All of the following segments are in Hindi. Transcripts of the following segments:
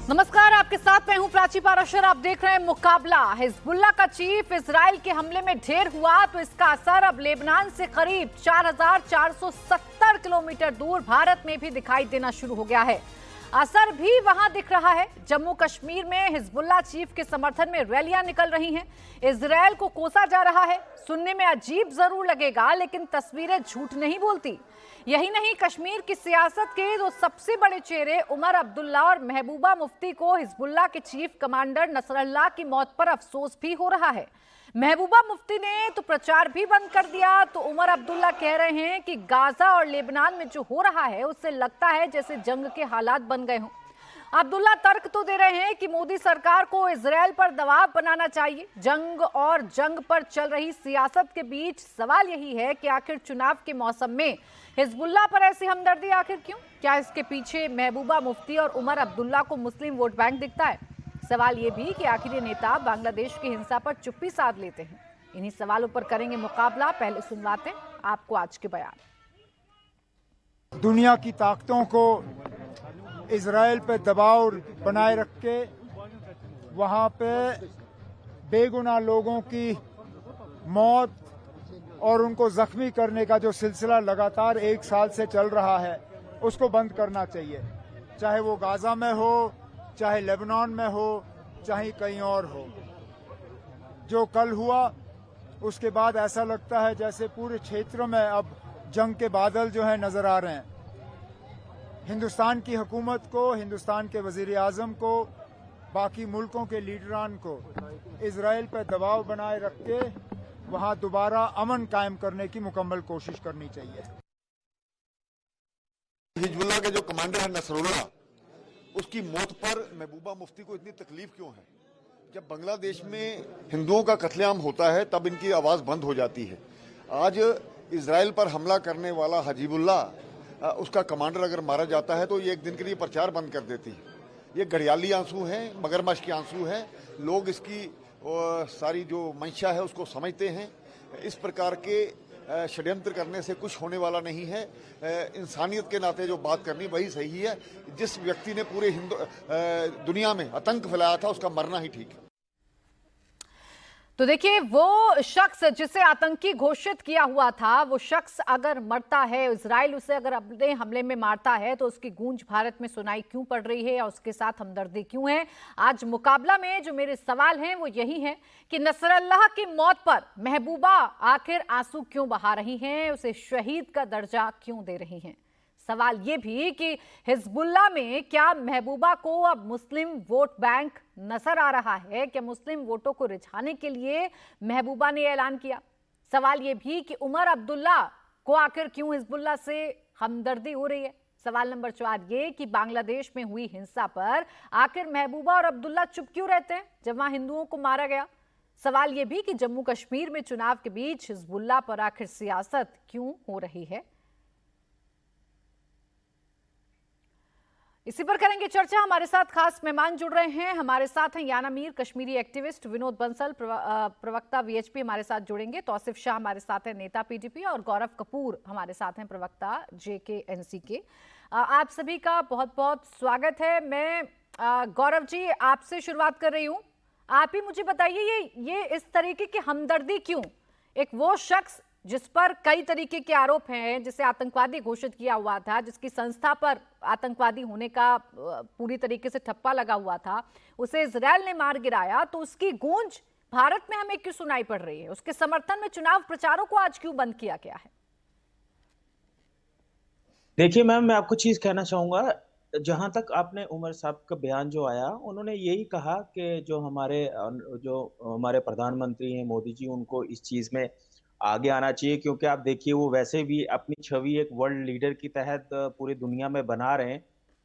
नमस्कार, आपके साथ मैं हूं प्राची पाराशर। आप देख रहे हैं मुकाबला। हिजबुल्लाह का चीफ इजराइल के हमले में ढेर हुआ तो इसका असर अब लेबनान से करीब 4470 किलोमीटर दूर भारत में भी दिखाई देना शुरू हो गया है। असर भी वहां दिख रहा है। जम्मू कश्मीर में हिजबुल्लाह चीफ के समर्थन में रैलियां निकल रही हैं। इजराइल को कोसा जा रहा है। सुनने में अजीब जरूर लगेगा, लेकिन तस्वीरें झूठ नहीं बोलती। यही नहीं, कश्मीर की सियासत के दो सबसे बड़े चेहरे उमर अब्दुल्ला और महबूबा मुफ्ती को हिजबुल्लाह के चीफ कमांडर नसरल्लाह की मौत पर अफसोस भी हो रहा है। महबूबा मुफ्ती ने तो प्रचार भी बंद कर दिया, तो उमर अब्दुल्ला कह रहे हैं कि गाजा और लेबनान में जो हो रहा है उससे लगता है जैसे जंग के हालात बन गए हों। अब्दुल्ला तर्क तो दे रहे हैं कि मोदी सरकार को इजराइल पर दबाव बनाना चाहिए। जंग और जंग पर चल रही सियासत के बीच सवाल यही है कि आखिर चुनाव के मौसम में हिजबुल्लाह पर ऐसी हमदर्दी आखिर क्यों? क्या इसके पीछे महबूबा मुफ्ती और उमर अब्दुल्ला को मुस्लिम वोट बैंक दिखता है? सवाल ये भी कि आखिर ये नेता बांग्लादेश की हिंसा पर चुप्पी साध लेते हैं। इन्हीं सवालों पर करेंगे मुकाबला। पहले सुनवाते आपको आज के बयान। दुनिया की ताकतों को इजराइल पे दबाव बनाए रख के वहाँ पे बेगुनाह लोगों की मौत और उनको जख्मी करने का जो सिलसिला लगातार 1 साल से चल रहा है उसको बंद करना चाहिए। चाहे वो गाजा में हो, चाहे लेबनान में हो, चाहे कहीं और हो। जो कल हुआ उसके बाद ऐसा लगता है जैसे पूरे क्षेत्र में अब जंग के बादल जो है नजर आ रहे हैं। हिंदुस्तान की हुकूमत को, हिंदुस्तान के वजीर आजम को, बाकी मुल्कों के लीडरान को इजराइल पर दबाव बनाए रख के वहां दोबारा अमन कायम करने की मुकम्मल कोशिश करनी चाहिए। हिजबुल्लाह के जो कमांडर है नसरुल्लाह, उसकी मौत पर महबूबा मुफ्ती को इतनी तकलीफ क्यों है? जब बांग्लादेश में हिंदुओं का कत्लेआम होता है तब इनकी आवाज बंद हो जाती है। आज इजराइल पर हमला करने वाला हिजबुल्लाह, उसका कमांडर अगर मारा जाता है तो ये एक दिन के लिए प्रचार बंद कर देती है। ये घड़ियाली आंसू हैं, मगरमच्छ के आंसू हैं। लोग इसकी सारी जो मंशा है उसको समझते हैं। इस प्रकार के षड्यंत्र करने से कुछ होने वाला नहीं है। इंसानियत के नाते जो बात करनी वही सही है। जिस व्यक्ति ने पूरे दुनिया में आतंक फैलाया था उसका मरना ही ठीक है। तो देखिए, वो शख्स जिसे आतंकी घोषित किया हुआ था, वो शख्स अगर मरता है, इजराइल उसे अगर अपने हमले में मारता है, तो उसकी गूंज भारत में सुनाई क्यों पड़ रही है और उसके साथ हमदर्दी क्यों है? आज मुकाबला में जो मेरे सवाल हैं वो यही हैं कि नसरल्लाह की मौत पर महबूबा आखिर आंसू क्यों बहा रही हैं, उसे शहीद का दर्जा क्यों दे रही हैं? सवाल ये भी कि हिजबुल्लाह में क्या महबूबा को अब मुस्लिम वोट बैंक नजर आ रहा है? क्या मुस्लिम वोटों को रिझाने के लिए महबूबा ने ऐलान किया? सवाल ये भी कि उमर अब्दुल्ला को आखिर क्यों हिजबुल्लाह से हमदर्दी हो रही है? सवाल नंबर 4 ये कि बांग्लादेश में हुई हिंसा पर आखिर महबूबा और अब्दुल्ला चुप क्यों रहते हैं जब वहां हिंदुओं को मारा गया? सवाल ये भी कि जम्मू कश्मीर में चुनाव के बीच हिजबुल्लाह पर आखिर सियासत क्यों हो रही है? इसी पर करेंगे चर्चा। हमारे साथ खास मेहमान जुड़ रहे हैं। हमारे साथ हैं याना मीर, कश्मीरी एक्टिविस्ट, विनोद बंसल, प्रवक्ता वीएचपी हमारे साथ जुड़ेंगे। तौसिफ शाह हमारे साथ हैं, नेता पीडीपी, और गौरव कपूर हमारे साथ हैं, प्रवक्ता जेकेएनसी के। आप सभी का बहुत बहुत स्वागत है। मैं गौरव जी आपसे शुरुआत कर रही हूँ। आप ही मुझे बताइए, ये इस तरीके की हमदर्दी क्यों? एक वो शख्स जिस पर कई तरीके के आरोप हैं, जिसे आतंकवादी घोषित किया हुआ था, जिसकी संस्था पर आतंकवादी होने का पूरी तरीके से ठप्पा लगा हुआ था, उसे इजराइल ने मार गिराया, तो उसकी गूंज भारत में हमें क्यों सुनाई पड़ रही है? उसके समर्थन में चुनाव प्रचारों को आज क्यों बंद किया गया है? देखिए मैम, मैं आपको चीज कहना चाहूंगा। जहां तक आपने उमर साहब का बयान जो आया, उन्होंने यही कहा कि जो हमारे प्रधानमंत्री हैं मोदी जी, उनको इस चीज में आगे आना चाहिए, क्योंकि आप देखिए वो वैसे भी अपनी छवि एक वर्ल्ड लीडर की तहत पूरी दुनिया में बना रहे हैं।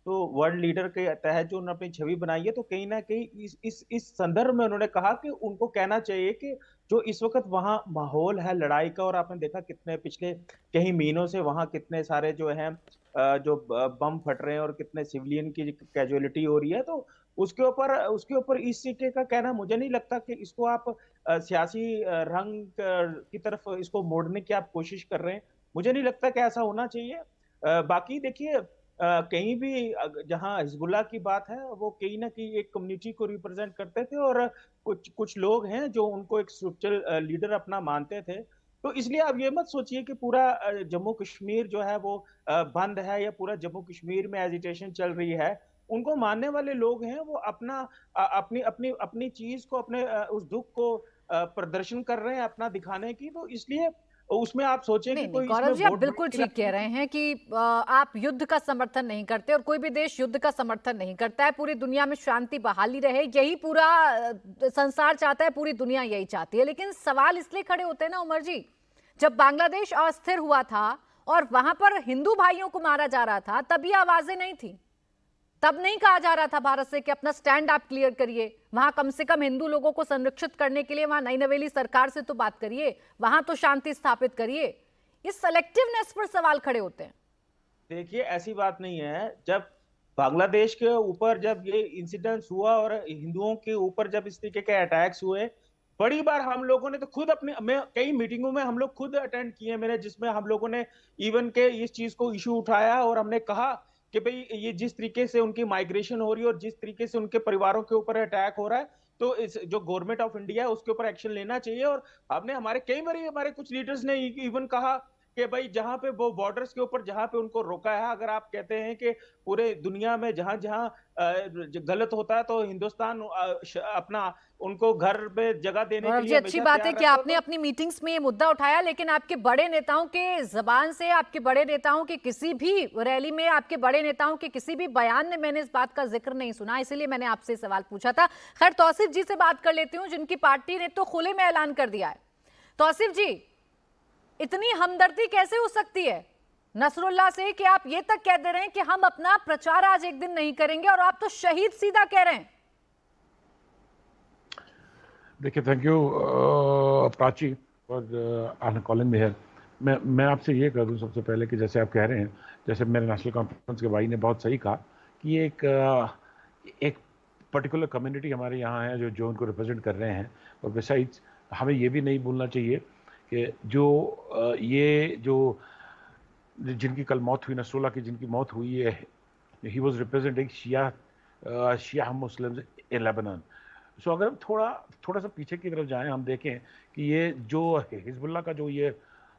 तो वर्ल्ड लीडर के तहत जो उन्होंने अपनी छवि बनाई है, तो कहीं ना कहीं इस संदर्भ में उन्होंने कहा कि उनको कहना चाहिए कि जो इस वक्त वहाँ माहौल है लड़ाई का, और आपने देखा कितने पिछले कई महीनों से वहाँ कितने सारे जो है जो बम फट रहे हैं और कितने सिविलियन की कैजुअलिटी हो रही है, तो उसके ऊपर इस तरीके का कहना, मुझे नहीं लगता कि इसको आप सियासी रंग की तरफ इसको मोड़ने की आप कोशिश कर रहे हैं। मुझे नहीं लगता कि ऐसा होना चाहिए। बाकी देखिए, कहीं भी जहां हिजबुल्लाह की बात है वो कहीं ना कहीं एक कम्युनिटी को रिप्रेजेंट करते थे, और कुछ कुछ लोग हैं जो उनको एक स्पिरिचुअल लीडर अपना मानते थे। तो इसलिए आप ये मत सोचिए कि पूरा जम्मू कश्मीर जो है वो बंद है, या पूरा जम्मू कश्मीर में एजिटेशन चल रही है। उनको मानने वाले लोग हैं, वो अपना अपनी अपनी अपनी चीज को, अपने उस दुख को प्रदर्शन कर रहे हैं अपना दिखाने की। तो इसलिए उसमें आप सोचें कि नहीं नहीं कोई इसमें गौरव जी, आप वोट बिल्कुल बैंक की ठीक कह रहे हैं कि आप युद्ध का समर्थन नहीं करते और कोई भी देश युद्ध का समर्थन नहीं करता है। पूरी दुनिया में शांति बहाली रहे, यही पूरा संसार चाहता है, पूरी दुनिया यही चाहती है। लेकिन सवाल इसलिए खड़े होते हैं ना उमर जी, जब बांग्लादेश अस्थिर हुआ था और वहां पर हिंदू भाइयों को मारा जा रहा था, तब ये आवाजें नहीं थी, तब नहीं कहा जा रहा था भारत से कि अपना स्टैंड आप क्लियर करिए, वहां कम से कम हिंदू लोगों को संरक्षित करने के लिए वहां नई नवेली सरकार से तो बात करिए, वहां तो शांति स्थापित करिए। इस सेलेक्टिवनेस पर सवाल खड़े होते हैं। देखिए, ऐसी बात नहीं है। जब बांग्लादेश के ऊपर जब ये इंसिडेंट्स हुआ और हिंदुओं के ऊपर जब इस तरीके के अटैक्स हुए, बड़ी बार हम लोगों ने तो खुद अपने में कई मीटिंगों में हम लोग खुद अटेंड किए मैंने, जिसमें हम लोगों ने इवन के इस चीज को इशू उठाया और हमने कहा कि भाई ये जिस तरीके से उनकी माइग्रेशन हो रही है और जिस तरीके से उनके परिवारों के ऊपर अटैक हो रहा है, तो इस जो गवर्नमेंट ऑफ इंडिया है उसके ऊपर एक्शन लेना चाहिए। और हमने हमारे कई बार हमारे कुछ लीडर्स ने इवन कहा कि भाई जहां पे वो बॉर्डर्स के ऊपर जहां पे उनको रोका है, अगर आप कहते हैं कि पूरे दुनिया में जहां जहां गलत होता है तो हिंदुस्तान अपना उनको घर पे जगह देने के गौरव जी, लिए अच्छी हमेशा बात है तैयार कि रहता है। आपने अपनी मीटिंग्स में ये मुद्दा उठाया, लेकिन आपके बड़े नेताओं के जबान से, आपके बड़े नेताओं के किसी भी रैली में, आपके बड़े नेताओं के किसी भी बयान में मैंने इस बात का जिक्र नहीं सुना, इसलिए मैंने आपसे सवाल पूछा था। खैर, तौसीफ जी से बात कर लेती हूँ, जिनकी पार्टी ने तो खुले में ऐलान कर दिया है। तौसीफ जी, इतनी हमदर्दी कैसे हो सकती है नसरुल्लाह से कि आप ये तक कह दे रहे हैं कि हम अपना प्रचार आज एक दिन नहीं करेंगे, और आप तो शहीद सीधा कह रहे हैं। देखिए, thank you Prachi for calling me here. मैं आपसे ये कह दूं सबसे पहले कि जैसे आप कह रहे हैं, जैसे मेरे नेशनल कॉन्फ्रेंस के भाई ने बहुत सही कहा कि ये एक पर्टिकुलर कम्युनिटी हमारे यहाँ है जो उनको रिप्रेजेंट कर रहे हैं। और बिसाइड्स हमें ये भी नहीं भूलना चाहिए कि ये जो जिनकी कल मौत हुई, नसरुल्लाह की जिनकी मौत हुई है, he was representing Shia Muslims in Lebanon. So अगर हम थोड़ा सा पीछे की तरफ जाएं, हम देखें कि ये जो हिजबुल्लाह का जो ये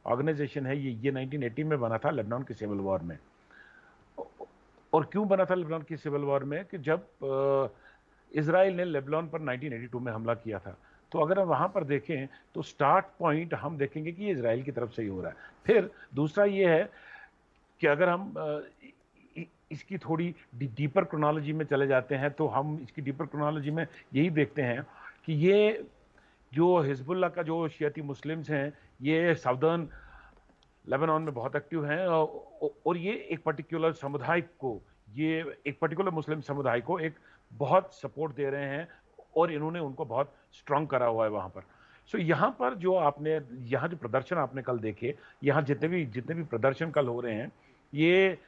ऑर्गेनाइजेशन है, ये 1980 में बना था लेबनान की सिविल वॉर में। और क्यों बना था लेबनान की सिविल वॉर में? कि जब इजराइल ने लेबनान पर 1982 में हमला किया था, तो अगर हम वहां पर देखें तो स्टार्ट पॉइंट हम देखेंगे कि ये इजराइल की तरफ से ही हो रहा है। फिर दूसरा ये है कि अगर हम इसकी थोड़ी डीपर क्रोनोलॉजी में चले जाते हैं, तो हम इसकी डीपर क्रोनोलॉजी में यही देखते हैं कि ये जो हिजबुल्लाह का जो शियाती मुस्लिम्स हैं, ये साउदर्न लेबनान में बहुत एक्टिव हैं, और ये एक पर्टिकुलर समुदाय को, ये एक पर्टिकुलर मुस्लिम समुदाय को एक बहुत सपोर्ट दे रहे हैं, और इन्होंने उनको बहुत स्ट्रांग करा हुआ है वहां पर। सो यहाँ पर जो आपने, यहाँ जो प्रदर्शन आपने कल देखे, यहाँ जितने भी प्रदर्शन कल हो रहे हैं, ये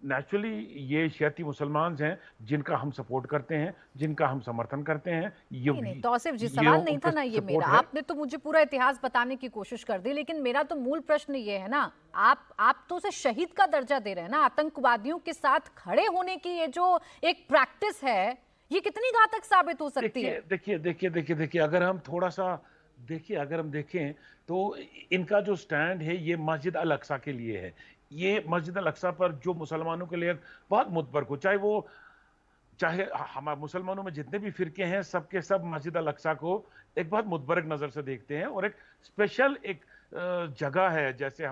नेचुरली ये शियाती मुसलमान हैं जिनका हम सपोर्ट करते हैं, जिनका हम समर्थन करते हैं। ये नहीं तौसीफ जी, सवाल नहीं था ना ये मेरा, आपने तो मुझे पूरा इतिहास बताने की कोशिश कर दी, लेकिन मेरा तो मूल प्रश्न ये है ना, आप तो उसे शहीद का दर्जा दे रहे हैं ना। आतंकवादियों के साथ खड़े होने की ये जो एक प्रैक्टिस है, ये कितनी घातक साबित हो सकती है? देखिए, अगर हम थोड़ा सा अगर हम देखें तो इनका जो स्टैंड है ये मस्जिद अल अक्सा के लिए है। ये मस्जिद अल अक्सा पर जो मुसलमानों के लिए बहुत मुतबरक हो, चाहे हमारे मुसलमानों में जितने भी फिरके हैं, सबके सब मस्जिद अल अक्सा को एक बहुत मुतबरक नजर से देखते हैं, और एक स्पेशल एक जगह है। जैसे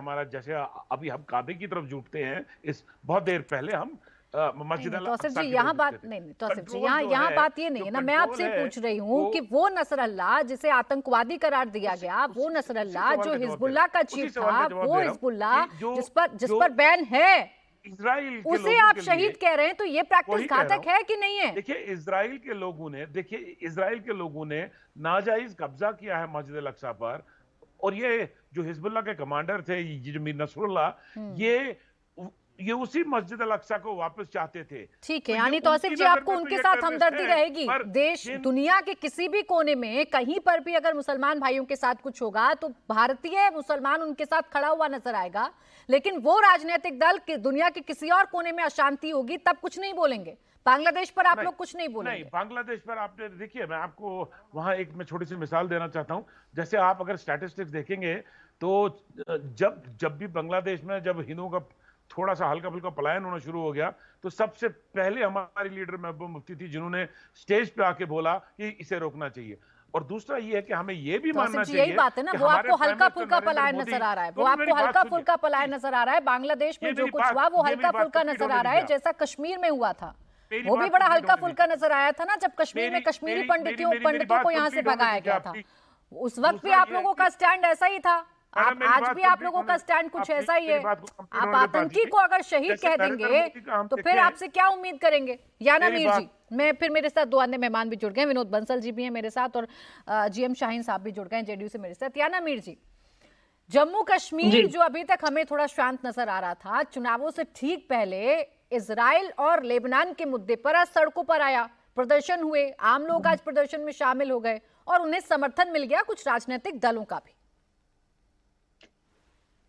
अभी हम काबे की तरफ जुटते हैं, इस बहुत देर पहले हम मस्जिद अल तौसीफ अक्सा जी, की यहाँ तरफ बात जुटते थे। नहीं तौसीफ जी, कंट्रोल जो यहाँ है, बात ये नहीं जो है ना। मैं कंट्रोल आपसे है, पूछ रही हूँ कि वो नसरल्लाह जिसे आतंकवादी करार दिया गया, वो नसरल्लाह जो हिजबुल्लाह का चीफ था, वो हिजबुल्लाह जिस पर बैन है, इजराइल उसे आप शहीद कह रहे हैं, तो ये प्रैक्टिस घातक है कि नहीं है? देखिए, इजराइल के लोगों ने नाजायज कब्जा किया है मस्जिद अल अक्सा पर, और ये जो हिजबुल्लाह के कमांडर थे, ये जो मीर नसरुल्लाह, ये ये उसी मस्जिद अल अक्सा को वापस चाहते थे। ठीक है, तो यानी ये तौसीफ उनकी जी नजर आपको में तो उनके ये साथ टेररिस्ट हमदर्दी है, रहेगी। पर देश दुनिया के किसी भी कोने में कहीं पर भी अगर मुसलमान भाइयों के साथ कुछ होगा तो भारतीय मुसलमान उनके साथ खड़ा हुआ नजर आएगा, लेकिन वो राजनीतिक दल कि दुनिया के किसी और कोने में अशांति होगी तब कुछ नहीं बोलेंगे। बांग्लादेश पर आप लोग कुछ नहीं बोलेंगे। नहीं, बांग्लादेश पर आपने देखिए, मैं आपको वहां एक मैं छोटी सी मिसाल देना चाहता हूं। जैसे आप अगर स्टैटिस्टिक्स देखेंगे तो जब जब भी बांग्लादेश में जब हिंदुओं का थोड़ा सा हल्का फुल्का पलायन होना शुरू हो गया, तो सबसे पहले हमारी लीडर महबूबा मुफ्ती थी जिन्होंने स्टेज पे आके बोला कि इसे रोकना चाहिए। और दूसरा ये है कि हमें ये भी मानना चाहिए, यही बात है ना, वो आपको हल्का फुल्का पलायन नजर आ रहा है, वो आपको हल्का फुल्का पलायन नजर आ रहा है। बांग्लादेश में जो कुछ हुआ वो हल्का फुल्का नजर आ रहा है, जैसा कश्मीर में हुआ था वो भी बड़ा हल्का फुल्का नजर आया था ना, जब कश्मीर में कश्मीरी पंडितों को यहाँ से भगाया गया था। उस वक्त भी आप लोगों का स्टैंड ऐसा ही था, आज भी आप लोगों का स्टैंड कुछ ऐसा ही है। आप आतंकी को अगर शहीद कह देंगे तो फिर आपसे क्या उम्मीद करेंगे। याना मीर जी, मैं फिर मेरे साथ दो अन्य मेहमान भी जुड़ गए, विनोद बंसल जी भी हैं मेरे साथ और जीएम शाहीन साहब भी जुड़ गए जेडीयू से मेरे साथ। याना मीर जी, जम्मू कश्मीर जो अभी तक हमें थोड़ा शांत नजर आ रहा था, चुनावों से ठीक पहले इजराइल और लेबनान के मुद्दे पर आज सड़कों पर आया, प्रदर्शन हुए, आम लोग आज प्रदर्शन में शामिल हो गए और उन्हें समर्थन मिल गया कुछ राजनीतिक दलों का भी।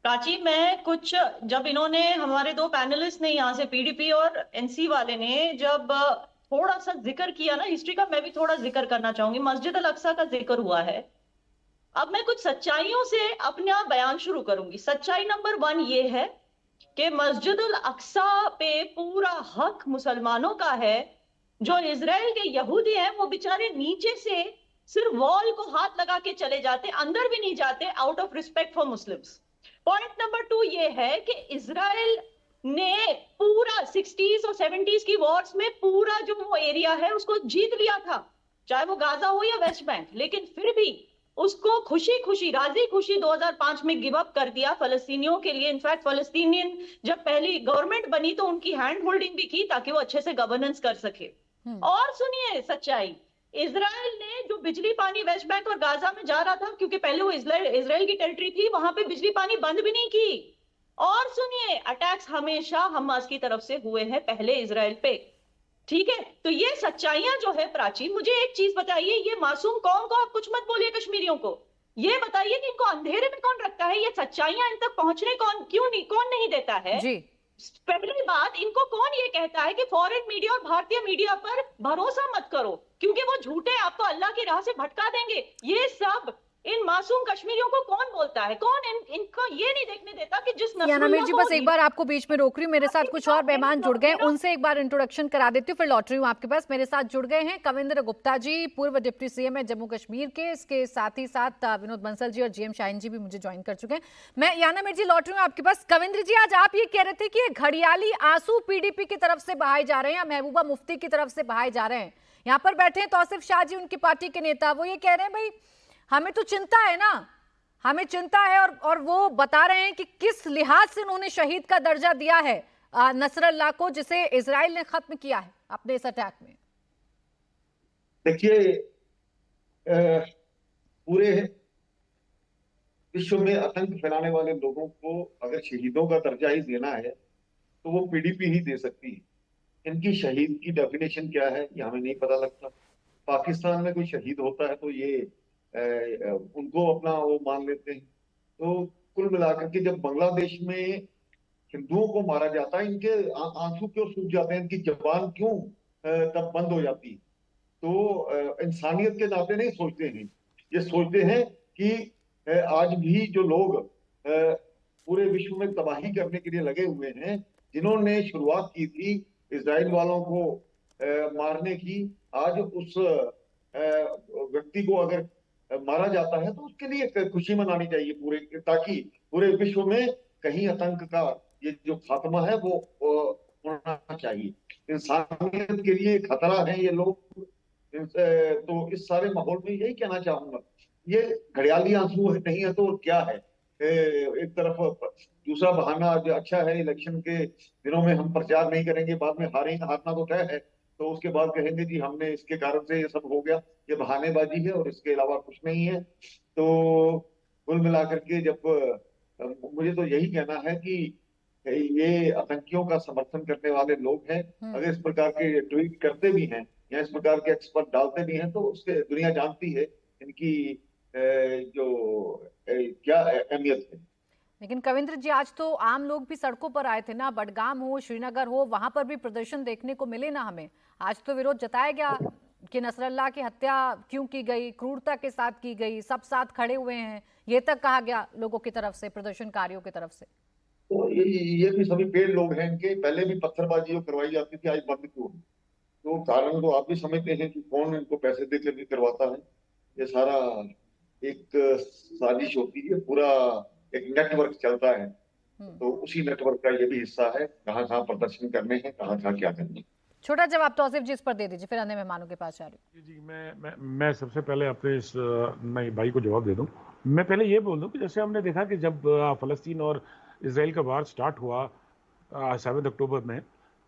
प्राची, मैं कुछ जब इन्होंने हमारे दो पैनलिस्ट ने यहाँ से पीडीपी और एनसी वाले ने जब थोड़ा सा जिक्र किया ना हिस्ट्री का, मैं भी थोड़ा जिक्र करना चाहूंगी। मस्जिद अल अक्सा का जिक्र हुआ है, अब मैं कुछ सच्चाइयों से अपना बयान शुरू करूंगी। सच्चाई नंबर 1 ये है कि मस्जिद अल अक्सा पे पूरा हक मुसलमानों का है। जो इजराइल के यहूदी हैं वो बेचारे नीचे से सिर्फ वॉल को हाथ लगा के चले जाते, अंदर भी नहीं जाते, out of respect for Muslims. Point number 2 ये है कि इजराइल ने पूरा 60s और 70s की वॉर्स में पूरा जो वो एरिया है उसको जीत लिया था, चाहे वो गाजा हो या वेस्ट बैंक, लेकिन फिर भी उसको खुशी खुशी राजी खुशी 2005 में गिव अप कर दिया फलस्तीनियों के लिए। इनफैक्ट फलस्तीनियन जब पहली गवर्नमेंट बनी तो उनकी हैंड होल्डिंग भी की ताकि वो अच्छे से गवर्नेंस कर सके। और सुनिए सच्चाई, इजराइल ने जो बिजली पानी वेस्ट बैंक और गाजा में जा रहा था, क्योंकि पहले वो इजराइल की टेरिटरी थी, वहां पे बिजली पानी बंद भी नहीं की। और सुनिए, अटैक्स हमेशा हमास की तरफ से हुए हैं पहले इजराइल पे, ठीक है। तो ये सच्चाइयां जो है प्राची, मुझे एक चीज बताइए, ये मासूम कौम को आप कुछ मत बोलिए, कश्मीरियों को ये बताइए कि इनको अंधेरे में कौन रखता है, ये सच्चाइयां इन तक पहुंचने कौन नहीं देता है जी। पहली बात, इनको कौन ये कहता है कि फॉरेन मीडिया और भारतीय मीडिया पर भरोसा मत करो क्योंकि वो झूठे, आपको अल्लाह की राह से भटका देंगे। ये सब इन मासूम कश्मीरियों को कौन बोलता है, कौन इनको ये नहीं देखने देता कि जिस याना मीर जी, बस एक बार आपको बीच में रोक रही हूँ, मेरे साथ कुछ और मेहमान जुड़ गए, उनसे एक बार इंट्रोडक्शन करा देती हूँ, फिर लौट रही हूँ आपके पास। मेरे साथ जुड़ गए हैं कविंद्र गुप्ता जी, पूर्व डिप्टी सीएम है जम्मू कश्मीर के, इसके साथ ही साथ विनोद बंसल जी और जीएम शाहीन जी भी मुझे ज्वाइन कर चुके हैं। मैं याना मीर जी लौट रही हूँ आपके पास। कविंद्र जी, आज आप ये कह रहे थे कि घड़ियाली आंसू पीडीपी की तरफ से बहाए जा रहे हैं या महबूबा मुफ्ती की तरफ से बहाए जा रहे हैं। यहाँ पर बैठे हैं तौसीफ शाह जी, उनकी पार्टी के नेता, वो ये कह रहे हैं भाई हमें तो चिंता है ना, हमें चिंता है, और वो बता रहे हैं कि किस लिहाज से उन्होंने शहीद का दर्जा दिया है नसरल्लाह को, जिसे इजराइल ने खत्म किया है अपने इस अटैक में। देखिए, पूरे विश्व में आतंक फैलाने वाले लोगों को अगर शहीदों का दर्जा ही देना है तो वो पीडीपी ही दे सकती है। इनकी शहीद की डेफिनेशन क्या है ये हमें नहीं पता लगता। पाकिस्तान में कोई शहीद होता है तो ये उनको अपना वो मान लेते हैं। तो कुल मिलाकर के जब बांग्लादेश में हिंदुओं को मारा जाता है, इनके आंसू क्यों सूख जाते हैं, इनकी जबान क्यों तब बंद हो जाती है? तो इंसानियत के नाते नहीं सोचते हैं, ये सोचते हैं कि आज भी जो लोग पूरे विश्व में तबाही करने के लिए लगे हुए हैं, जिन्होंने शुरुआत की थी इजराइल वालों को मारने की, आज उस व्यक्ति को अगर मारा जाता है तो उसके लिए खुशी मनानी चाहिए पूरे, ताकि पूरे विश्व में कहीं आतंक का ये जो खात्मा है वो होना चाहिए। इंसानियत के लिए खतरा है ये लोग। तो इस सारे माहौल में यही कहना चाहूंगा, ये घड़ियाली आंसू नहीं है तो क्या है। एक तरफ दूसरा बहाना जो अच्छा है, इलेक्शन के दिनों में हम प्रचार नहीं करेंगे, बाद में हारना तो तय है, तो उसके बाद कहेंगे जी हमने इसके कारण से ये सब हो गया, ये बहानेबाजी है और इसके अलावा कुछ नहीं है। तो कुल मिलाकर के जब मुझे तो यही कहना है कि ये आतंकियों का समर्थन करने वाले लोग हैं। अगर इस प्रकार के ट्वीट करते भी हैं या इस प्रकार के एक्सपर्ट डालते भी हैं तो उससे दुनिया जानती है इनकी जो क्या अहमियत है। लेकिन कविंद्र जी, आज तो आम लोग भी सड़कों पर आए थे ना, बडगाम हो, श्रीनगर हो, वहां पर भी प्रदर्शन देखने को मिले ना हमें। आज तो विरोध जताया गया कि नसरल्ला की हत्या क्यों की गई, क्रूरता के साथ की गई, सब साथ खड़े हुए हैं, ये तक कहा गया लोगों की तरफ से, प्रदर्शनकारियों की तरफ से। तो ये भी सभी पेड़ लोग हैं इनके। पहले भी पत्थरबाजी जो करवाई जाती थी, आज बंद क्यों? तो कारण तो आप भी समझते हैं कि कौन इनको पैसे दे करके करवाता है। ये सारा एक साजिश होती है, पूरा एक नेटवर्क चलता है। तो उसी नेटवर्क का ये भी हिस्सा है, कहाँ कहाँ प्रदर्शन करने हैं, कहाँ कहाँ क्या करना है। छोटा जवाब तौसीफ जी इस पर दे दीजिए, फिर अन्य मेहमानों के पास जा रही हूँ। जी, मैं सबसे पहले अपने इस नए भाई को जवाब दे दूं। मैं पहले ये बोल दूं कि जैसे हमने देखा कि जब फलस्तीन और इसराइल का वार स्टार्ट हुआ 7 अक्टूबर में,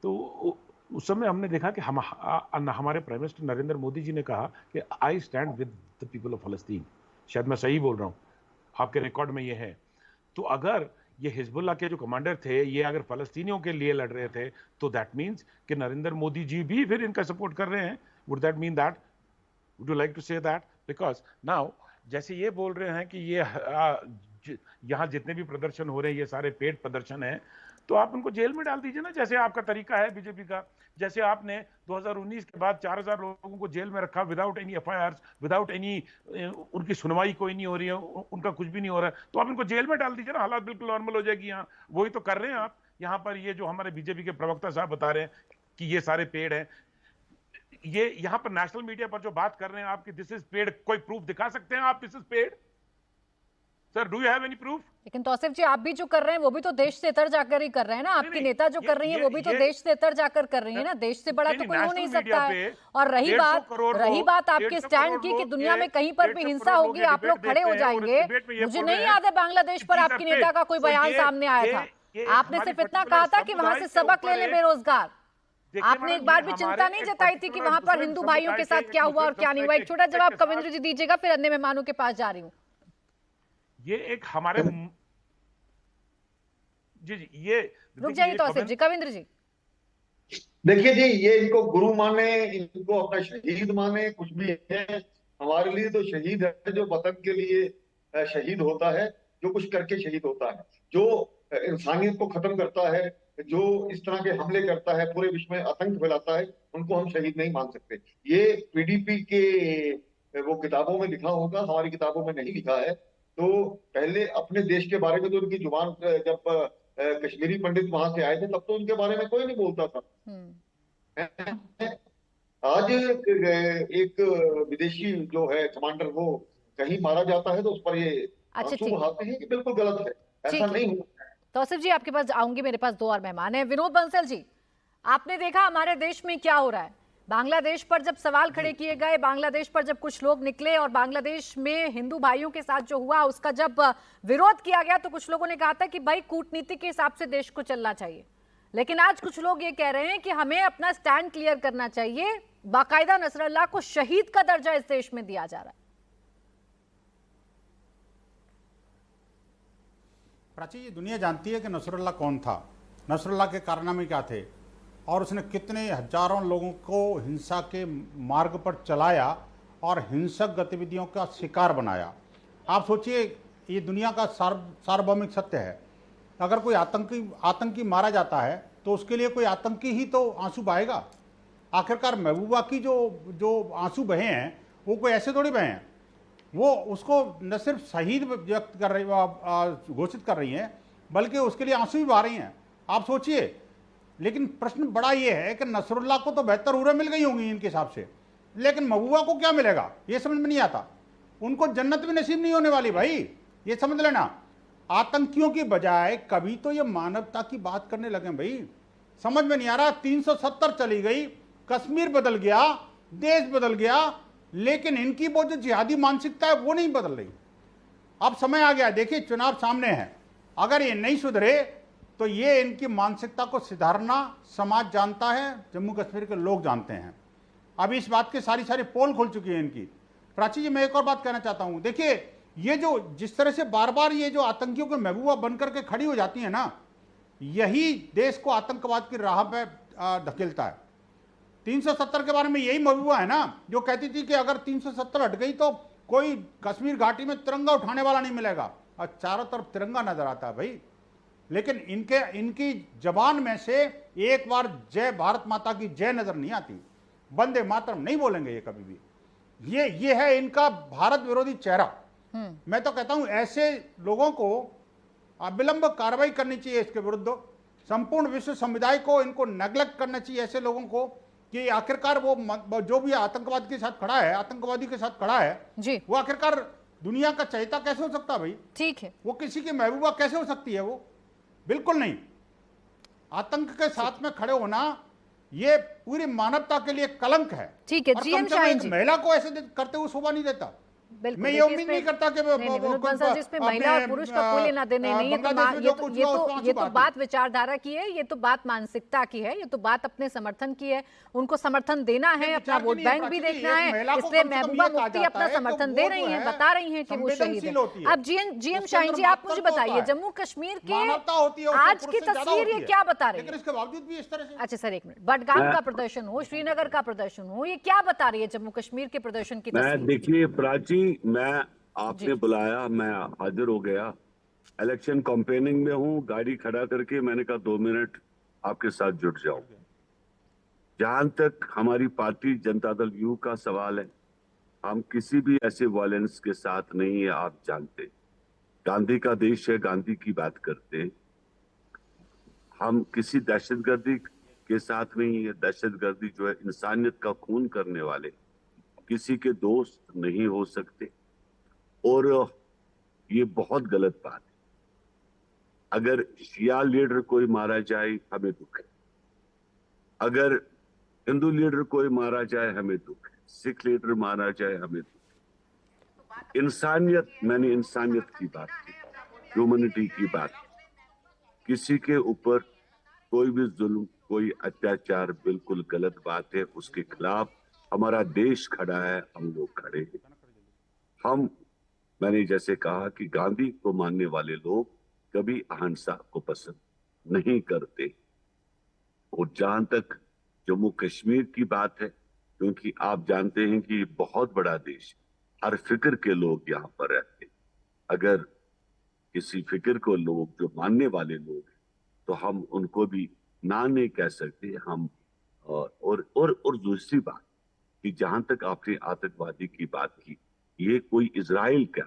तो उस समय हमने देखा कि हमारे प्राइम मिनिस्टर नरेंद्र मोदी जी ने कहा कि I stand with the people of Palestine. शायद मैं सही बोल रहा हूँ, आपके रिकॉर्ड में ये है। तो अगर ये हिजबुल्लाह के जो कमांडर थे, ये अगर फलस्तीनियों के लिए लड़ रहे थे, तो दैट मीन्स कि नरेंद्र मोदी जी भी फिर इनका सपोर्ट कर रहे हैं। Would that mean that? Would you like to say that? Because now जैसे ये बोल रहे हैं कि ये यहाँ जितने भी प्रदर्शन हो रहे हैं ये सारे पेड प्रदर्शन है, तो आप उनको जेल में डाल दीजिए ना, जैसे आपका तरीका है बीजेपी का। जैसे आपने 2019 के बाद 4000 लोगों को जेल में रखा without any FIR, without any, उनकी सुनवाई कोई नहीं हो रही है, उनका कुछ भी नहीं हो रहा है, तो आप इनको जेल में डाल दीजिए ना, हालात बिल्कुल नॉर्मल हो जाएगी। यहाँ वही तो कर रहे हैं आप। यहाँ पर ये जो हमारे बीजेपी के प्रवक्ता साहब बता रहे हैं कि ये सारे पेड़ हैं, ये यहाँ पर नेशनल मीडिया पर जो बात कर रहे हैं आप कि दिस इज पेड, कोई प्रूफ दिखा सकते हैं आप this is paid? Sir, do you have any proof? लेकिन तौसीफ जी, आप भी जो कर रहे हैं वो भी तो देश से इतर जाकर ही कर रहे हैं ना। आपके नेता जो कर रही हैं वो भी तो देश से इतर जाकर कर रही है ना। देश से बड़ा तो कोई हो नहीं सकता है। और रही बात आपके स्टैंड की कि दुनिया में कहीं पर भी हिंसा होगी आप लोग खड़े हो जाएंगे। मुझे नहीं याद है बांग्लादेश पर आपके नेता का कोई बयान सामने आया था। आपने सिर्फ इतना कहा था कि वहां से सबक ले ले बेरोजगार। आपने एक बार भी चिंता नहीं जताई थी कि वहां पर हिंदू भाइयों के साथ क्या हुआ और क्या नहीं हुआ। एक छोटा जवाब कविंद्र जी दीजिएगा, फिर अन्य मेहमानों के पास जा रही हूँ। ये एक हमारे जी ये रुक जाइए तौसीफ जी। कविंद्र जी देखिए जी, ये इनको गुरु माने, इनको अपना शहीद माने, कुछ भी है। हमारे लिए तो शहीद है जो वतन के लिए शहीद होता है, जो कुछ करके शहीद होता है, जो इंसानियत को खत्म करता है, जो इस तरह के हमले करता है, पूरे विश्व में आतंक फैलाता है, उनको हम शहीद नहीं मान सकते। ये पीडीपी के वो किताबों में लिखा होगा, हमारी किताबों में नहीं लिखा है। तो पहले अपने देश के बारे में तो उनकी जुबान, जब कश्मीरी पंडित वहां से आए थे तब तो उनके बारे में कोई नहीं बोलता था। आज एक विदेशी जो है कमांडर, वो कहीं मारा जाता है तो उस पर ये आंसू बहाते हैं कि बिल्कुल गलत है, ऐसा नहीं होता। तौसीफ जी आपके पास आऊंगी, मेरे पास दो और मेहमान हैं। विनोद बंसल जी, आपने देखा हमारे देश में क्या हो रहा है। बांग्लादेश पर जब सवाल खड़े किए गए, बांग्लादेश पर जब कुछ लोग निकले और बांग्लादेश में हिंदू भाइयों के साथ जो हुआ उसका जब विरोध किया गया, तो कुछ लोगों ने कहा था कि भाई कूटनीति के हिसाब से देश को चलना चाहिए। लेकिन आज कुछ लोग ये कह रहे हैं कि हमें अपना स्टैंड क्लियर करना चाहिए। बाकायदा नसरल्ला को शहीद का दर्जा इस देश में दिया जा रहा है। प्राची, ये दुनिया जानती है कि नसरुल्ला कौन था, नसरुल्ला के कारनामे क्या थे, और उसने कितने हजारों लोगों को हिंसा के मार्ग पर चलाया और हिंसक गतिविधियों का शिकार बनाया। आप सोचिए, ये दुनिया का सार्वभौमिक सत्य है। अगर कोई आतंकी मारा जाता है तो उसके लिए कोई आतंकी ही तो आंसू बहाएगा। आखिरकार महबूबा की जो आंसू बहे हैं वो कोई ऐसे थोड़ी बहे हैं। वो उसको न सिर्फ शहीद व्यक्त कर रही, घोषित कर रही हैं, बल्कि उसके लिए आंसू भी बहा रही हैं। आप सोचिए। लेकिन प्रश्न बड़ा ये है कि नसरुल्ला को तो बेहतर उम्रें मिल गई होंगी इनके हिसाब से, लेकिन महबूबा को क्या मिलेगा ये समझ में नहीं आता। उनको जन्नत भी नसीब नहीं होने वाली भाई, ये समझ लेना। आतंकियों की बजाय कभी तो ये मानवता की बात करने लगे भाई। समझ में नहीं आ रहा। 370 चली गई, कश्मीर बदल गया, देश बदल गया, लेकिन इनकी वो जो जिहादी मानसिकता है वो नहीं बदल रही। अब समय आ गया, देखिए चुनाव सामने है। अगर ये नहीं सुधरे तो ये इनकी मानसिकता को सुधारना समाज जानता है, जम्मू कश्मीर के लोग जानते हैं। अब इस बात के सारी पोल खुल चुकी है इनकी। प्राची जी, मैं एक और बात कहना चाहता हूं। देखिए, ये जो जिस तरह से बार बार ये जो आतंकियों के महबूबा बनकर के खड़ी हो जाती है ना, यही देश को आतंकवाद की राह पे धकेलता है। 370 के बारे में यही महबूबा है ना जो कहती थी कि अगर 370 हट गई तो कोई कश्मीर घाटी में तिरंगा उठाने वाला नहीं मिलेगा, और चारों तरफ तिरंगा नजर आता है भाई। लेकिन इनकी जबान में से एक बार जय भारत माता की जय नजर नहीं आती, वंदे मातरम नहीं बोलेंगे ये कभी भी। ये है इनका भारत विरोधी चेहरा। मैं तो कहता हूं ऐसे लोगों को अविलंब कार्रवाई करनी चाहिए इसके विरुद्ध। संपूर्ण विश्व समुदाय को इनको नेग्लेक्ट करना चाहिए ऐसे लोगों को, कि आखिरकार वो जो भी आतंकवाद के साथ खड़ा है, आतंकवादी के साथ खड़ा है जी, वो आखिरकार दुनिया का चहेता कैसे हो सकता है भाई? ठीक है, वो किसी की महबूबा कैसे हो सकती है? वो बिल्कुल नहीं। आतंक के साथ में खड़े होना ये पूरी मानवता के लिए कलंक है। ठीक है। और जीएम कम से कम शाहीन एक जी, महिला को ऐसे करते हुए शोभा नहीं देता। बिल्कुल, मैं ये देखिए उम्मीद नहीं करता कि विनोद बंसल जी, इसमें महिला और पुरुष का कोई लेना देना नहीं है। ये तो बात विचारधारा की है, ये तो बात मानसिकता की है, ये तो बात अपने समर्थन की है। उनको समर्थन देना है, अपना वोट बैंक भी देखना है, इसलिए महबूबा मुफ्ती अपना समर्थन दे रही हैं, बता रही हैं कि वो शहीद है। अब जीएम शाहीन जी, आप मुझे बताइए, जम्मू कश्मीर के आज की तस्वीर ये क्या बता रही है? इसके बावजूद भी इस तरह से। अच्छा सर, एक मिनट, बडगाम का प्रदर्शन हो, श्रीनगर का प्रदर्शन हो, ये क्या बता रही है जम्मू कश्मीर के प्रदर्शन की तस्वीर? देखिए प्राची, मैं आपने बुलाया, मैं हाजिर हो गया। इलेक्शन कैंपेनिंग में हूँ, गाड़ी खड़ा करके मैंने कहा 2 मिनट आपके साथ जुट जाऊं। जहां तक हमारी पार्टी जनता दल यू का सवाल है, हम किसी भी ऐसे वायलेंस के साथ नहीं है। आप जानते, गांधी का देश है, गांधी की बात करते हैं। हम किसी दहशतगर्दी के साथ नहीं है। दहशतगर्दी जो है, इंसानियत का खून करने वाले किसी के दोस्त नहीं हो सकते, और ये बहुत गलत बात है। अगर शिया लीडर कोई मारा जाए हमें दुख है, अगर हिंदू लीडर कोई मारा जाए हमें दुख है, सिख लीडर मारा जाए हमें दुख है। इंसानियत, मैंने इंसानियत की बात की, ह्यूमैनिटी की बात की। किसी के ऊपर कोई भी जुल्म, कोई अत्याचार बिल्कुल गलत बात है। उसके खिलाफ हमारा देश खड़ा है, हम लोग खड़े हैं। मैंने जैसे कहा कि गांधी को मानने वाले लोग कभी अहिंसा को पसंद नहीं करते। और जहां तक जम्मू कश्मीर की बात है, क्योंकि आप जानते हैं कि ये बहुत बड़ा देश, हर फिक्र के लोग यहाँ पर रहते हैं। अगर किसी फिक्र को लोग जो मानने वाले लोग हैं, तो हम उनको भी ना नहीं कह सकते हम। और दूसरी बात कि जहां तक आपने आतंकवादी की बात की, ये कोई इजराइल का,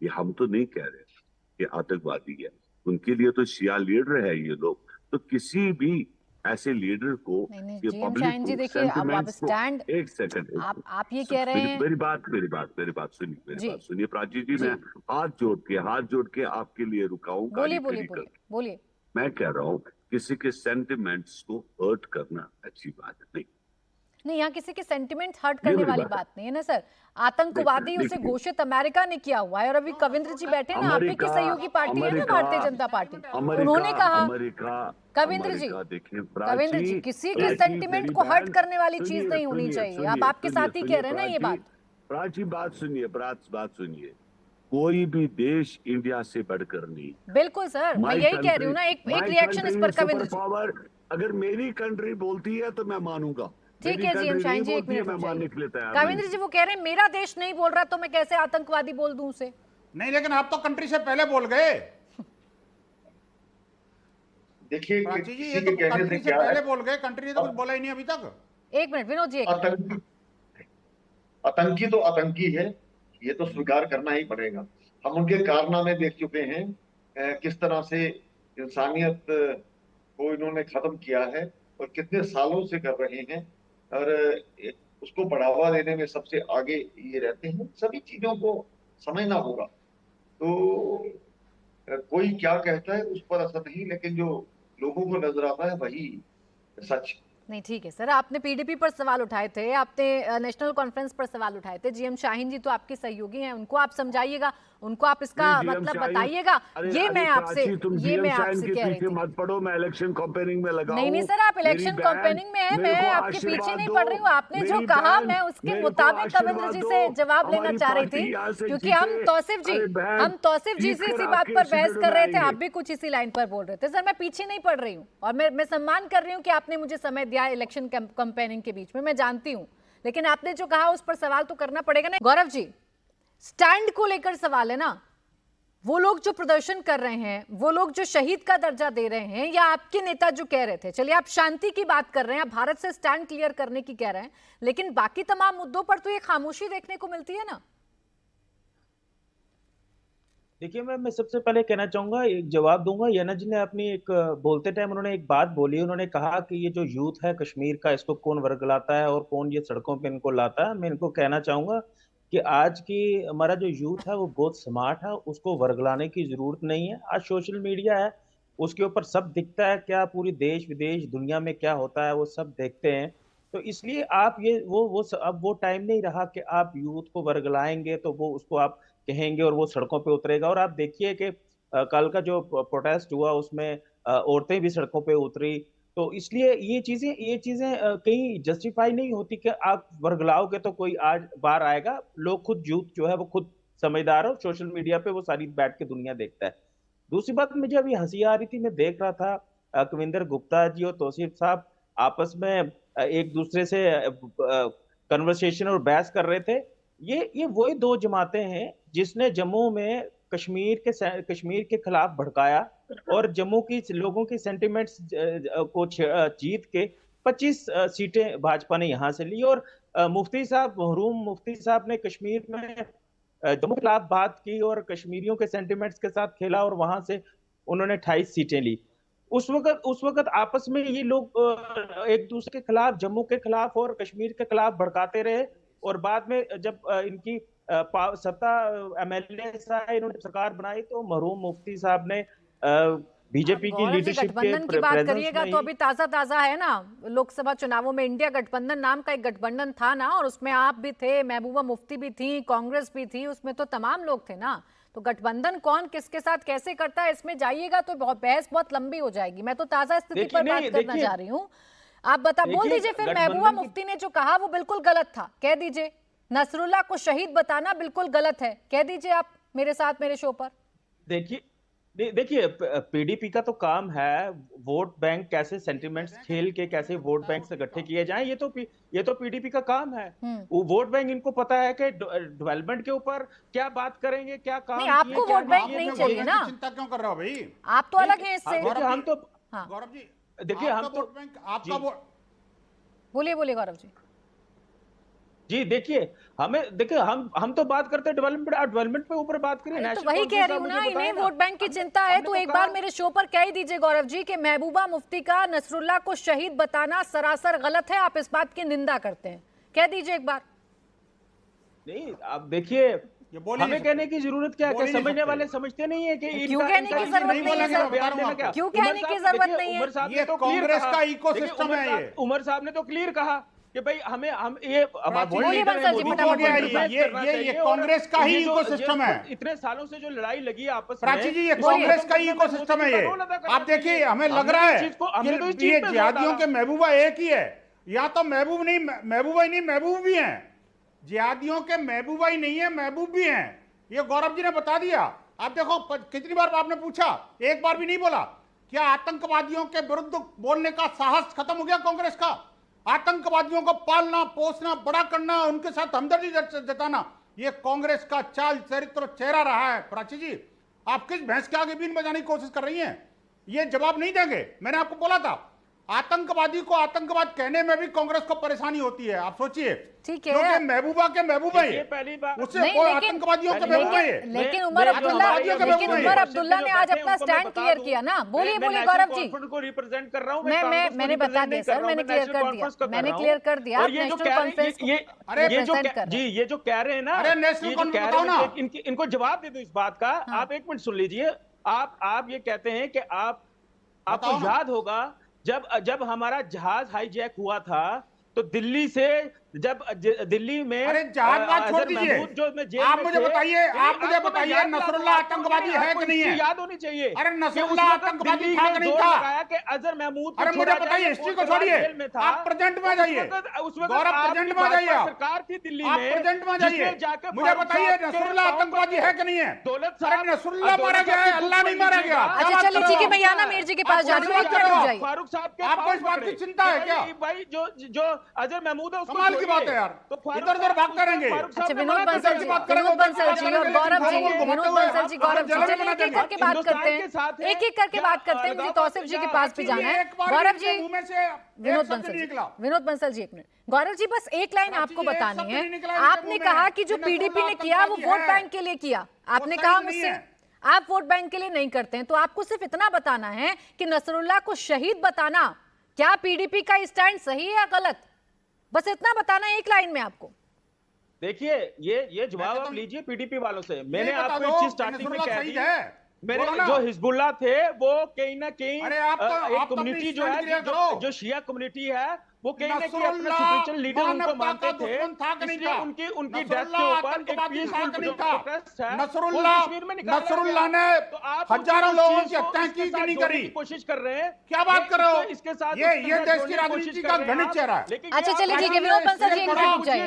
ये हम तो नहीं कह रहे कि आतंकवादी है। उनके लिए तो शिया लीडर है ये लोग। तो किसी भी ऐसे लीडर को, शाहीन जी देखिए, अब आप स्टैंड, एक सेकंड, आप ये कह रहे हैं, मेरी बात सुनिए प्राची जी, मैं हाथ जोड़ के आपके लिए रुका हूँ। बोलिए। मैं कह रहा हूँ किसी के सेंटिमेंट्स को हर्ट करना अच्छी बात नहीं। यहाँ किसी के सेंटिमेंट हर्ट करने वाली बात नहीं है ना सर। आतंकवादी उसे घोषित अमेरिका ने किया हुआ है, और अभी कविंद्र जी बैठे ना, आप ही की सहयोगी पार्टी है ना भारतीय जनता पार्टी, उन्होंने कहा, कविंद्र जी किसी के सेंटिमेंट को हर्ट करने वाली चीज नहीं होनी चाहिए। आप आपके साथ ही कह रहे हैं ना ये बात। प्राची बात सुनिए, कोई भी देश इंडिया से बढ़कर नहीं। बिल्कुल सर, मैं यही कह रही हूँ ना। एक रिएक्शन इस पर कविंद्र जी। अगर मेरी कंट्री बोलती है तो मैं मानूंगा। ठीक है जीएम शाहीन जी, 1 मिनट। कविंद्र जी वो कह रहे हैं मेरा देश नहीं बोल रहा तो मैं कैसे आतंकवादी बोल दूं उसे? नहीं, लेकिन आप तो कंट्री से पहले बोल गए। देखिए प्राची जी, ये तो कंट्री से पहले बोल गए, कंट्री ने तो कुछ बोला ही नहीं अभी तक। 1 मिनट विनोद जी। आतंकी तो आतंकी है, ये तो स्वीकार करना ही पड़ेगा। हम उनके कारनामे देख चुके हैं, किस तरह से इंसानियत को इन्होंने खत्म किया है और कितने सालों से कर रहे हैं, और उसको बढ़ावा देने में सबसे आगे ये रहते हैं। सभी चीजों को समझना होगा। तो कोई क्या कहता है उस पर असर नहीं, लेकिन जो लोगों को नजर आता है वही सच नहीं ठीक है सर, आपने पीडीपी पर सवाल उठाए थे, आपने नेशनल कॉन्फ्रेंस पर सवाल उठाए थे। जीएम शाहीन जी तो आपके सहयोगी हैं, उनको आप समझाइएगा, उनको आप इसका मतलब बताइएगा। ये मैं आपसे कह रही थी। मत पढ़ो, मैं इलेक्शन कैंपेनिंग में लगा नहीं सर, आप इलेक्शन कैंपेनिंग में है, मैं आपके पीछे नहीं पढ़ रही हूँ। आपने जो कहा मैं उसके मुताबिक कविंद्र जी से जवाब लेना चाह रही थी, क्योंकि हम तौसीफ जी से इसी बात पर बहस कर रहे थे, आप भी कुछ इसी लाइन पर बोल रहे थे। सर मैं पीछे नहीं पढ़ रही हूँ, और मैं सम्मान कर रही हूँ कि आपने मुझे समय दिया इलेक्शन कैंपेनिंग के बीच में, मैं जानती हूँ, लेकिन आपने जो कहा उस पर सवाल तो करना पड़ेगा ना। गौरव जी, स्टैंड को लेकर सवाल है ना, वो लोग जो प्रदर्शन कर रहे हैं, वो लोग जो शहीद का दर्जा दे रहे हैं, या आपके नेता जो कह रहे थे, चलिए आप शांति की बात कर रहे हैं, आप भारत से स्टैंड क्लियर करने की कह रहे हैं, लेकिन बाकी तमाम मुद्दों पर तो ये खामोशी देखने को मिलती है ना। देखिए, मैं सबसे पहले कहना चाहूंगा, एक जवाब दूंगा। याना जी ने अपनी एक बोलते टाइम उन्होंने एक बात बोली, उन्होंने कहा कि ये जो यूथ है कश्मीर का, इसको कौन वर्गलाता है और कौन ये सड़कों पे इनको लाता है। मैं इनको कहना चाहूंगा कि आज की हमारा जो यूथ है वो बहुत स्मार्ट है, उसको वर्गलाने की जरूरत नहीं है। आज सोशल मीडिया है, उसके ऊपर सब दिखता है, क्या पूरी देश विदेश दुनिया में क्या होता है वो सब देखते हैं। तो इसलिए आप ये अब वो टाइम नहीं रहा कि आप यूथ को वर्गलाएंगे तो वो उसको आप कहेंगे और वो सड़कों पे उतरेगा। और आप देखिए कि कल का जो प्रोटेस्ट हुआ उसमें औरतें भी सड़कों पे उतरी। तो इसलिए ये चीजें कहीं जस्टिफाई नहीं होती कि आप वर्गलाओगे तो कोई आज बाहर आएगा। लोग खुद यूथ जो है वो खुद समझदार है, सोशल मीडिया पे वो सारी बैठ के दुनिया देखता है। दूसरी बात, मुझे अभी हंसी आ रही थी, मैं देख रहा था कविंदर गुप्ता जी और तौसीफ साहब आपस में एक दूसरे से कन्वर्सेशन और बहस कर रहे थे। ये वही दो जमातें हैं जिसने जम्मू में कश्मीर के खिलाफ भड़काया और जम्मू की लोगों की सेंटिमेंट्स को जीत के 25 सीटें भाजपा ने यहां से ली। और महरूम मुफ्ती साहब ने कश्मीर में जम्मू के खिलाफ बात की और कश्मीरियों के सेंटिमेंट्स के साथ खेला और वहां से उन्होंने 28 सीटें ली। उस वक्त आपस में ये लोग एक दूसरे के खिलाफ, जम्मू के खिलाफ और कश्मीर के खिलाफ भड़काते रहे। और बाद में जब इनकी सत्ता एमएलए आए, इन्होंने सरकार बनाई, तो महरूम मुफ्ती साहब ने बीजेपी की लीडरशिप गठबंधन की बात करिएगा तो अभी ताजा है ना, लोकसभा चुनावों में इंडिया गठबंधन नाम का एक गठबंधन था ना, और उसमें आप भी थे, महबूबा मुफ्ती भी थी, कांग्रेस भी थी, उसमें तो तमाम लोग थे ना। तो गठबंधन कौन किसके साथ कैसे करता है, इसमें जाइएगा तो बहस बहुत लंबी हो जाएगी। मैं तो ताजा स्थिति पर बात करना चाह रही हूँ। आप बोल दीजिए फिर, महबूबा मुफ्ती ने जो कहा वो बिल्कुल गलत था, कह दीजिए। नसरुल्लाह को शहीद बताना बिल्कुल गलत है, कह दीजिए आप मेरे साथ मेरे शो पर। देखिए पीडीपी का तो काम है वोट बैंक, कैसे सेंटिमेंट्स खेल के कैसे वोट बैंक से इकट्ठे किए जाएं, ये तो पीडीपी का काम है। वो वोट बैंक, इनको पता है कि डेवलपमेंट के ऊपर क्या बात करेंगे, क्या काम नहीं, आपको वोट बैंक नहीं चाहिए ना, चिंता क्यों कर रहे हो भाई? आप तो अलग हैं इससे। हम तो गौरव जी देखिए, हम तो आपका बोलिए गौरव जी। देखिए हम तो बात करते हैं डेवलपमेंट पे ऊपर बात करें। तो वही कह रही हूँ ना, इन्हें वोट बैंक की चिंता है। तो एक बार मेरे शो पर कह ही दीजिए गौरव जी कि महबूबा मुफ्ती का नसरुल्लाह को शहीद बताना सरासर गलत है, आप इस बात की निंदा करते हैं, कह दीजिए एक बार। नहीं, आप देखिए, हमें कहने की जरूरत क्या है? समझने वाले समझते नहीं है कि क्यों कहने की जरूरत नहीं है? क्यों कहने की जरूरत नहीं है? ये कांग्रेस का इकोसिस्टम है। ये उमर साहब ने तो क्लियर कहा कि भाई हम ये कांग्रेस का ही इकोसिस्टम है। इतने सालों से जो लड़ाई लगी आपस में, प्राची जी, ये कांग्रेस का ही इकोसिस्टम है। ये आप देखिए, हमें लग रहा है कि ये जिहादियों के महबूबा एक ही है, या तो महबूबा ही नहीं महबूब भी हैं। जिहादियों के महबूबा ही नहीं है, महबूब भी हैं। ये गौरव जी ने बता दिया। आप देखो कितनी बार आपने पूछा, एक बार भी नहीं बोला। क्या आतंकवादियों के विरुद्ध बोलने का साहस खत्म हो गया कांग्रेस का? आतंकवादियों को पालना पोसना, बड़ा करना, उनके साथ हमदर्दी जताना, ये कांग्रेस का चाल चरित्र चेहरा रहा है। प्राची जी, आप किस भैंस के आगे बीन बजाने की कोशिश कर रही हैं? ये जवाब नहीं देंगे। मैंने आपको बोला था, आतंकवादी को आतंकवाद कहने में भी कांग्रेस को परेशानी होती है। आप सोचिए, ठीक है, क्योंकि महबूबा के महबूबा है, पहली बात उससे आतंकवादियों के महबूबा है। लेकिन उमर अब्दुल्ला ने आज अपना स्टैंड क्लियर किया ना। बोलिए गौरव जी। को रिप्रेजेंट कर रहा हूं मैंने बता दिया सर, मैंने क्लियर कर दिया। नेशनल कॉन्फ्रेंस ये जो कह रहे हैं ना, अरे नेशनल कॉन्फ्रेंस बताओ ना, इनको जवाब दे दो इस बात का। आप एक मिनट सुन लीजिए। आप ये कहते हैं कि आपको याद होगा जब हमारा जहाज हाईजैक हुआ था तो दिल्ली से दिल्ली में अरे जहाज बात छोड़ दीजिए, आप मुझे बताइए नसरुल्लाह आतंकवादी है कि नहीं है? याद होनी चाहिए। अरे नसरुल्लाह आतंकवादी था कि नहीं था? कि अजहर महमूद, अरे मुझे बताइए, हिस्ट्री को छोड़िए, आप प्रेजेंट में जाइए, गौरव प्रेजेंट में जाइए, सरकार थी दिल्ली में, आप प्रेजेंट में जाइए, मुझे बताइए नसरुल्लाह आतंकवादी है कि नहीं है? अरे नसरुल्लाह मारा गया है, अल्लाह नहीं मारा गया। अच्छा चलिए ठीक है, मैं याना मीर जी के पास जा रही हूँ, फारूक साहब के आपको इस बात की चिंता है क्या? भाई जो अजहर महमूद है, कमाल की बात है यार, इधर उधर भाग करेंगे। अच्छा विनोद बंसल जी और गौरव जी, विनोद बंसल जी, गौरव जी, चलिए एक एक करके बात करते हैं, एक एक करके बात करते हैं, मुझे तौसीफ जी के पास भी जाना है। गौरव जी, विनोद बंसल जी एक मिनट। गौरव जी बस एक लाइन आपको बतानी है, आपने कहा कि जो पीडीपी ने किया वो वोट बैंक के लिए किया, आपने कहा मुझसे आप वोट बैंक के लिए नहीं करते हैं, तो आपको सिर्फ इतना बताना है कि नसरुल्लाह को शहीद बताना, क्या पीडीपी का स्टैंड सही है या गलत, बस इतना बताना है एक लाइन में आपको। देखिए ये जवाब आप लीजिए पीडीपी वालों से। मैंने आपको एक चीज स्टार्टिंग में कह दी, मेरे जो हिजबुल्लाह थे वो कहीं ना कहीं एक कम्युनिटी जो है, जो शिया कम्युनिटी है, वो कहीं ना कहीं अपने स्पिरिचुअल लीडर उनको मानते थे, इसलिए उनकी डेथ के ऊपर एक पीसफुल प्रोटेस्ट है। नसरुल्लाह ने हजारों लोगों की हत्या की कि नहीं करी? कोशिश कर रहे हैं, क्या बात कर रहे हो? इसके साथ ये देश की राजनीति का घृणित चेहरा है। अच्छा चलिए ठीक है, विनोद बंसल जी रुक जाइए,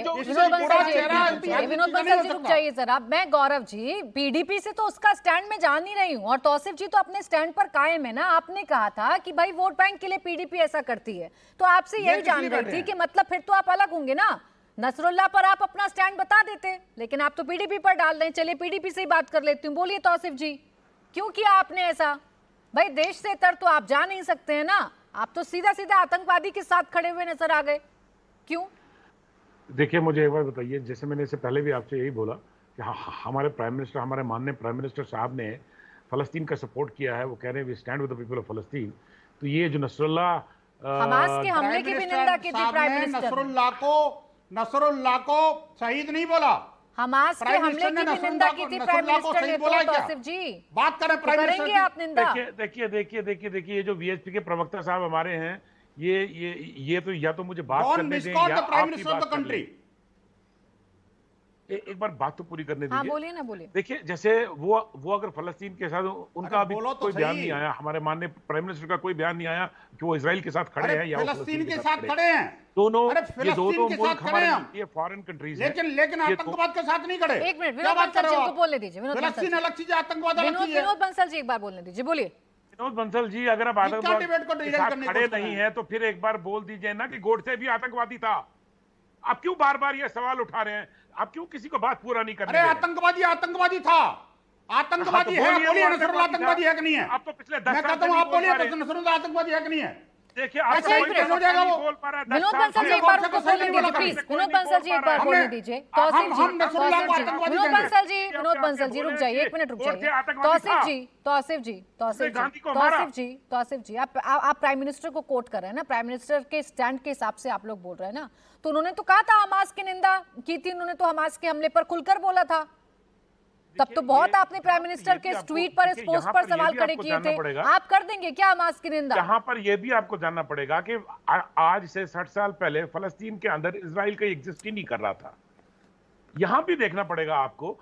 विनोद बंसल जी रुक जाइए जरा। मैं गौरव जी पीडीपी से तो उसका स्टैंड में जान नहीं रही हूँ, और तौसीफ जी तो अपने स्टैंड पर कायम है ना। आपने कहा था कि भाई वोट बैंक के लिए पीडीपी ऐसा करती है, तो आपसे यही जान रही थी कि मतलब फिर तो आप अलग होंगे ना। नसरुल्लाह पर आप अपना स्टैंड बता देते, लेकिन आप तो पीडीपी पर डाल रहे हैं। चलिए पीडीपी से ही बात कर लेती हूँ, बोलिए तौसीफ जी, क्यों किया आपने ऐसा? भाई देश से इतर तो आप जा नहीं सकते हैं ना, आप तो सीधा सीधा आतंकवादी के साथ खड़े हुए नजर आ गए, क्यों? देखिए मुझे एक बार बताइए, जैसे मैंने इससे पहले भी आपसे यही बोला कि हमारे प्राइम मिनिस्टर, हमारे माननीय प्राइम मिनिस्टर साहब ने फलस्तीन का सपोर्ट किया है, वो कह रहे हैं we stand with the people of Palestine. तो ये जो नसरुल्लाह हमास के हमले की भी निंदा की थी प्राइम मिनिस्टर, नसरुल्लाह को शहीद नहीं बोला, हमास के हमले की भी निंदा की थी प्राइम मिनिस्टर ने। तो तौसीफ जी बात करें प्राइम मिनिस्टर करेंगे आप निंदा? देखिए ये जो वीएचपी के प्रवक्ता साहब हमारे हैं, ये तो या तो मुझे बात करने दें या आपकी बात कर लें। एक बार बात तो पूरी करने दीजिए। हाँ बोलिए ना, बोलिए। देखिए जैसे वो अगर फलस्तीन के साथ उनका अभी कोई बयान नहीं आया, हमारे माननीय प्राइम मिनिस्टर का कोई बयान नहीं आया कि वो इजराइल के साथ खड़े हैं या फलस्तीन के साथ खड़े हैं। दोनों ये दोनों मुल्क हमारे ये फॉरेन कंट्रीज हैं, लेकिन आतंकवाद के साथ नहीं खड़े। एक मिनट विनोद बंसल जी को बोलने दीजिए। फलस्तीन अलग चीज, आतंकवाद अलग चीज है। विनोद बंसल जी एक बार बोलने दीजिए, बोलिए। विनोद बंसल जी, अगर आप आतंकवाद के साथ खड़े नहीं है तो फिर एक बार बोल दीजिए ना कि गोडसे भी आतंकवादी था। आप क्यों बार बार ये सवाल उठा रहे हैं? आप क्यों किसी को बात पूरा नहीं कर रहे? अरे आतंकवादी था, आतंकवादी है, बोलिए नसरुल्लाह आतंकवादी है कि नहीं है? आप तो पिछले 10 मैं कहता हूं, आप बोलिए नसरुल्लाह आतंकवादी है कि नहीं है? देखिए अच्छा एक मिनट, विनोद बंसल जी एक बार उनको बोलने दीजिए प्लीज। विनोद बंसल जी एक बार बोलने दीजिए। तौसीफ जी, विनोद बंसल जी रुक जाइए, एक मिनट रुक जाइए। तौसीफ जी आप प्राइम मिनिस्टर को कोट कर रहे हैं ना, प्राइम मिनिस्टर के स्टैंड के हिसाब से आप लोग बोल रहे हैं ना, तो उन्होंने तो कहा था हमास की निंदा की थी, उन्होंने तो हमास के हमले पर खुलकर बोला था। तब तो बहुत आपने प्राइम मिनिस्टर के ट्वीट पर, इस पोस्ट पर सवाल खड़े किए थे। आप कर देंगे क्या हमास की निंदा? यहाँ पर यह भी आपको जानना पड़ेगा कि आज से 60 साल पहले फलस्तीन के अंदर इजराइल का एग्जिस्ट ही नहीं कर रहा था। यहाँ भी देखना पड़ेगा आपको,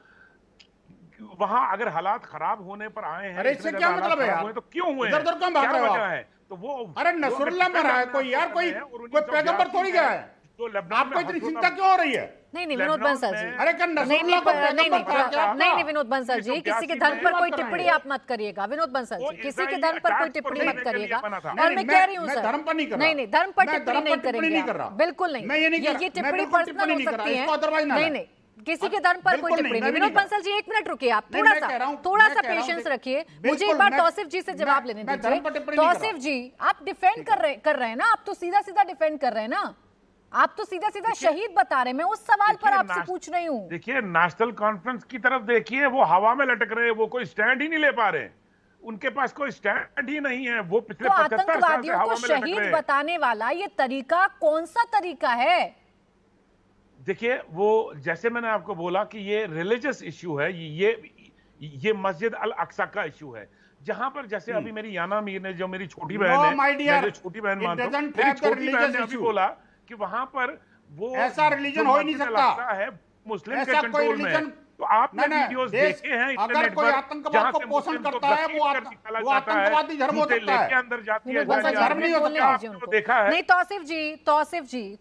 वहां अगर हालात खराब होने पर आए हैं, अरे इससे क्या मतलब है यार? तो क्यों हुए, इधर उधर क्यों भाग रहे हो आप? तो वो अरे नसरुल्लाह मरा है, कोई यार कोई पैगंबर थोड़ी गया है, आपको इतनी चिंता क्यों हो रही है? नहीं विनोद बंसल जी, अरे नहीं विनोद बंसल जी, किसी के धर्म पर कोई टिप्पणी आप मत करिएगा। विनोद बंसल जी, किसी के धर्म पर कोई टिप्पणी मत करिएगा। और मैं कह रही हूँ सर, धर्म पर नहीं कर रहा, नहीं धर्म पर टिप्पणी नहीं करेंगे, बिल्कुल नहीं। ये टिप्पणी पर्सनल हो सकती है, नहीं किसी के धर्म पर कोई टिप्पणी नहीं। विनोद बंसल जी एक मिनट रुकिए, आप थोड़ा सा पेशेंस रखिए, मुझे एक बार तौसीफ जी से जवाब लेने दीजिए। तौसीफ जी आप डिफेंड कर रहे हैं ना, आप तो सीधा सीधा डिफेंड कर रहे हैं ना, आप तो सीधा सीधा शहीद बता रहे हैं। मैं उस सवाल पर आपसे पूछ रही हूँ। देखिए नेशनल कॉन्फ्रेंस की तरफ देखिए, वो हवा में लटक रहे हैं, वो कोई स्टैंड ही नहीं ले पा रहे, उनके पास कोई स्टैंड ही नहीं है। वो पिछले 75 साल से आतंकवादियों को शहीद बताने वाला ये तरीका कौन सा तरीका है? देखिए वो जैसे मैंने आपको बोला कि ये रिलीजियस इश्यू है, ये मस्जिद अल अक्सा का इश्यू है। जहां पर जैसे अभी मेरी याना मीर ने, जो मेरी छोटी No, बहन है, my dear, मैं जो छोटी बहन it मानता हूं, doesn't मेरी have the छोटी बहन ने religious अभी issue. बोला कि वहां पर वो ऐसा religion हो ही नहीं मस्जिद सकता। अल-अक्सा है मुस्लिम के ऐसा कोई कंट्रोल में है। religion- तो आपने नहीं, वीडियोस देश- देखे हैं अगर इंटरनेट कोई पर, आतंकवाद जहां को से पोषण मुस्लिम को करता है, घसीट कर निकाला वो जाता है, आतंकवादी धर्म हो जूते सकता है। लेके अंदर जाती है विनोद बंसल जी, धर्म नहीं हो बोलने सकता। दीजिए उनको। देखा है। नहीं, तौसिफ जी,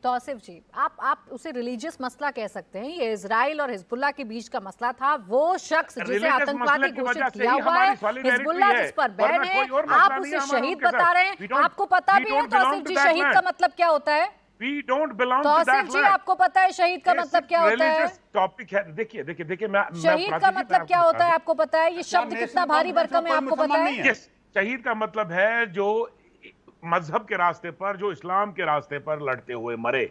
आप उसे रिलीजियस मसला कह सकते हैं। ये इजराइल और हिजबुल्लाह के बीच का मसला था। वो शख्स जिसे Religious आतंकवादी मसले की घोषित वजह से किया ही हुआ हमारी है, solidarity हिजबुल्लाह है, जिस पर बैन वरना है, कोई और मसला आप नहीं उसे है हमारा शहीद उनके बता साथ। रहे हैं। We don't- आपको पता we भी है don't belong Tausif to ji, that शहीद land. का मतलब क्या होता है? We don't belong to Tausif that ji, land. आपको पता है शहीद का मतलब क्या होता है? टॉपिक है। देखिए मैं शहीद का मतलब क्या होता है आपको पता है? ये शब्द कितना भारी भरकम है आपको पता है? यस, शहीद का मतलब है जो मजहब के रास्ते पर, जो इस्लाम के रास्ते पर लड़ते हुए मरे।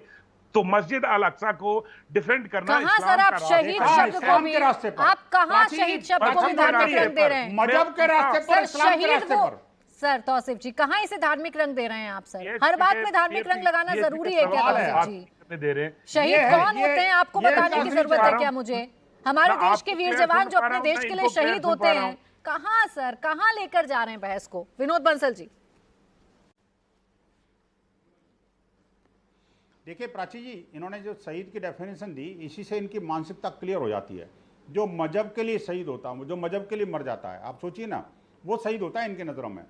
तो मस्जिद अल अक्सा को डिफेंड करना कहाँ इस्लाम सर आप का शहीद रास्ता है। शब्द को इस्लाम भी, के रास्ते पर। आप कहाँ प्राचीन- शहीद शब्द को भी प्राचीन धार्मिक रास्ते रंग दे रहे हैं? मजहब के रास्ते पर, सर इस्लाम के शहीद रास्ते वो, पर। सर तौसिफ जी, कहाँ इसे धार्मिक रंग दे रहे हैं आप? सर ये हर बात ये- में धार्मिक ये- रंग लगाना ये जरूरी है क्या सवाल है। तौसिफ जी? करने दे रहे हैं। शहीद ये है, कौन ये- होते हैं आपको ये बताने की मैं जरूरत चाह है रहा क्या हूं। मुझे? हमारे मैं देश के आपको वीर clear जवान सुन जो पा अपने रहा हूं, देश मैं के लिए इनको clear शहीद सुन होते पा रहा हैं, कहाँ सर, कहाँ लेकर जा रहे हैं बहस को? विनोद बंसल जी। देखिए प्राची जी, इन्होंने जो शहीद की डेफिनेशन दी, इसी से इनकी मानसिकता क्लियर हो जाती है। जो मजहब के लिए शहीद होता है, जो मजहब के लिए मर जाता है, आप सोचिए ना, वो शहीद होता है इनकी नज़रों में।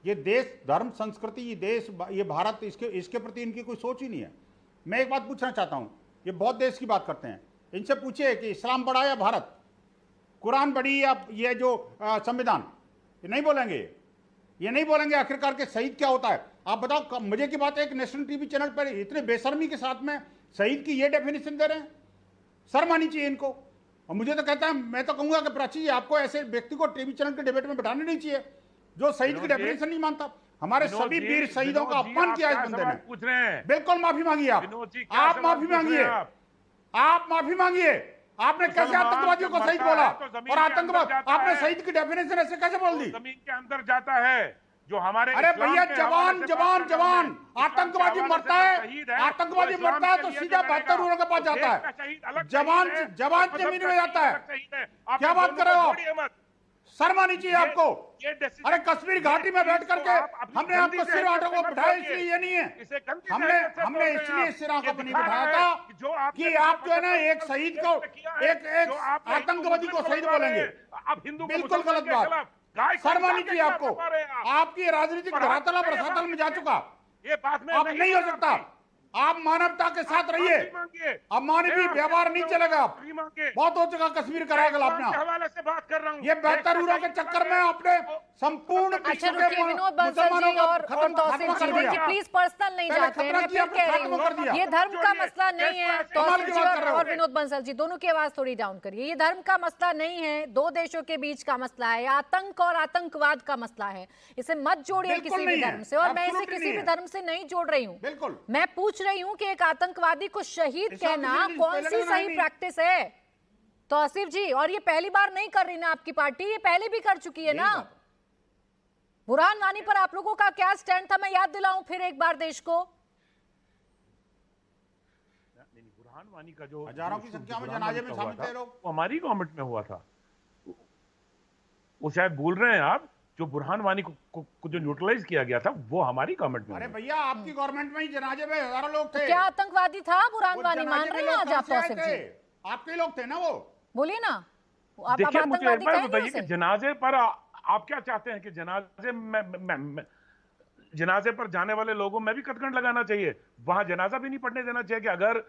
ये देश, धर्म, संस्कृति, ये देश, ये भारत, इसके प्रति इनकी कोई सोच ही नहीं है। मैं एक बात पूछना चाहता हूँ, ये बहुत देश की बात करते हैं, इनसे पूछिए कि इस्लाम बड़ा या भारत, कुरान बड़ी या ये जो संविधान, ये नहीं बोलेंगे। ये नहीं बोलेंगे आखिरकार के शहीद क्या होता है। आप बताओ, मजे की बात है, एक नेशनल टीवी चैनल पर इतने बेशर्मी के साथ में शहीद की ये डेफिनेशन दे रहे हैं। शर्म आनी चाहिए इनको। और मुझे तो कहता है, मैं तो कहूंगा कि प्राची जी, आपको ऐसे व्यक्ति को टीवी चैनल के डिबेट में बैठाना नहीं चाहिए जो शहीद की डेफिनेशन नहीं मानता। हमारे सभी वीर शहीदों का अपमान किया इस बंदे ने। पूछ रहे हैं। बिल्कुल माफी मांगिए आप माफी मांगिए, आप माफी मांगिए। आपने कैसे आतंकवादियों को शहीद बोला? और आतंकवाद, आपने शहीद की डेफिनेशन ऐसे कैसे बोल दी? जमीन के अंदर जाता है जो हमारे, अरे भैया, जवान जवान जवान, आतंकवादी मरता है, आतंकवादी मरता है तो सीधा 72 उरों के पास जाता है। जवान जवान जमीन में जाता है। क्या बात कर रहे हो आप? शर्म आनी चाहिए आपको। अरे कश्मीर घाटी में बैठ करके हमने आपको सिराटों को बिठाया, इसलिए ये नहीं है। हमने इसलिए सिरा को नहीं बिठाया था कि आप जो है ना, एक शहीद को, एक आतंकवादी को शहीद बोलेंगे। बिल्कुल गलत बात। शर्म आनी चाहिए आपको। आपकी राजनीतिक धरातल और रसातल में जा चुका, ये बात में आप नहीं हो सकता। आप मानवता के साथ रहिए। अब मानवीय व्यवहार नहीं चलेगा। बहुत हो चुका कश्मीर का राग अपना। हवाले से बात कर रहा हूं। ये बेहतर उरों के चक्कर में आपने संपूर्ण अच्छा रुकिए विनोद बंसल जी और तौसिफ जी, देखिए प्लीज पर्सनल नहीं जाते हैं। मैं फिर कह रही हूँ, ये धर्म का मसला नहीं है। तौसिफ जी और विनोद बंसल जी, दोनों की आवाज थोड़ी डाउन करिए। ये धर्म का मसला नहीं है, दो देशों के बीच का मसला है, आतंक और आतंकवाद का मसला है। इसे मत जोड़िए किसी भी धर्म से, और मैं इसे किसी भी धर्म से नहीं जोड़ रही हूँ। बिल्कुल, मैं पूछ रही हूँ कि एक आतंकवादी को शहीद कहना कौन सी सही प्रैक्टिस है तौसिफ जी? और ये पहली बार नहीं कर रही ना आपकी पार्टी, ये पहले भी कर चुकी है ना। बुरहान वानी पर आप लोगों का क्या स्टैंड था, मैं याद दिलाऊं फिर एक बार देश को। बुरहान वानी का जो हजारों की संख्या में जनाजे में शामिल थे लोग, वो हमारी गवर्नमेंट में हुआ था। वो शायद भूल रहे हैं आप, जो बुरहान वानी को जो न्यूट्रलाइज किया गया था वो हमारी गवर्नमेंट में। अरे भैया, आपकी गवर्नमेंट में ही जनाजे में हजारों लोग थे। क्या आतंकवादी था बुरहान वानी? मान रहे हैं आज आप तौसिफ जी? आपके लोग थे ना वो। बोलिए ना, आप देखिए मुझे एक आतंकवादी बात कहेंगे बताइए कि उसे? जनाजे पर आप क्या चाहते हैं कि जनाजे पर जाने वाले लोगों में भी कटकट लगाना चाहिए? वहां जनाजा भी नहीं पढ़ने देना चाहिए कि अगर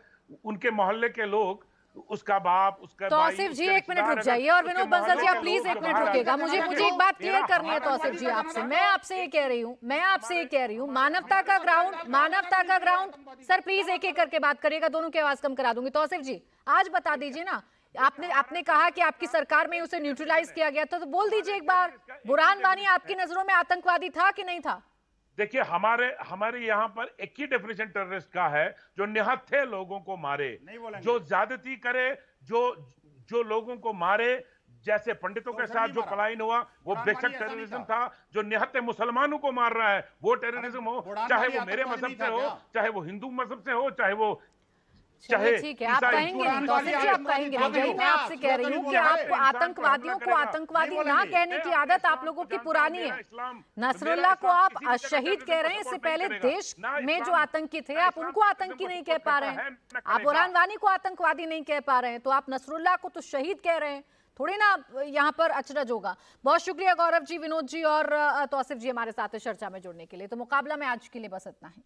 उनके मोहल्ले के लोग, उसका बाप, उसका भाई, तौसिफ जी एक मिनट रुक जाइए, और विनोद बंसल जी आप प्लीज एक मिनट रुकिएगा। मुझे एक बात क्लियर करनी है तौसिफ जी आपसे। मैं आपसे ये कह रही हूँ, मानवता का ग्राउंड। सर प्लीज एक एक करके बात करिएगा, दोनों की आवाज कम करा दूंगी। तौसिफ जी आज बता दीजिए ना, आपने कहा कि आपकी सरकार में उसे न्यूट्रलाइज किया गया था, तो बोल दीजिए एक बार, बुरहान वानी आपकी नजरों में आतंकवादी था कि नहीं था? देखिए हमारे यहाँ पर एक ही डेफिनेशन टेररिस्ट का है, जो निहत्थे लोगों को मारे, जो ज्यादती करे, जो लोगों को मारे, जैसे पंडितों के साथ जो पलायन हुआ वो बेशक टेररिज्म था। जो निहत्थे मुसलमानों को मार रहा है वो टेररिज्म हो, चाहे वो मेरे मजहब से हो, चाहे वो हिंदू मजहब से हो, चाहे वो चाहे ठीक है, आप कहेंगे नहीं, तौसीफ जी आप कहेंगे नहीं। यही मैं आपसे कह रही हूँ कि आप आतंकवादियों को आतंकवादी ना कहने की आदत आप लोगों की पुरानी है। नसरुल्लाह को आप शहीद कह रहे हैं, इससे पहले देश में जो आतंकी थे आप उनको आतंकी नहीं कह पा रहे हैं, आप बुरहान वानी को आतंकवादी नहीं कह पा रहे हैं, तो आप नसरुल्लाह को तो शहीद कह रहे हैं, थोड़ी ना यहाँ पर अचरज होगा। बहुत शुक्रिया गौरव जी, विनोद जी और तौसीफ जी हमारे साथ चर्चा में जुड़ने के लिए। तो मुकाबला में आज के लिए बस इतना ही।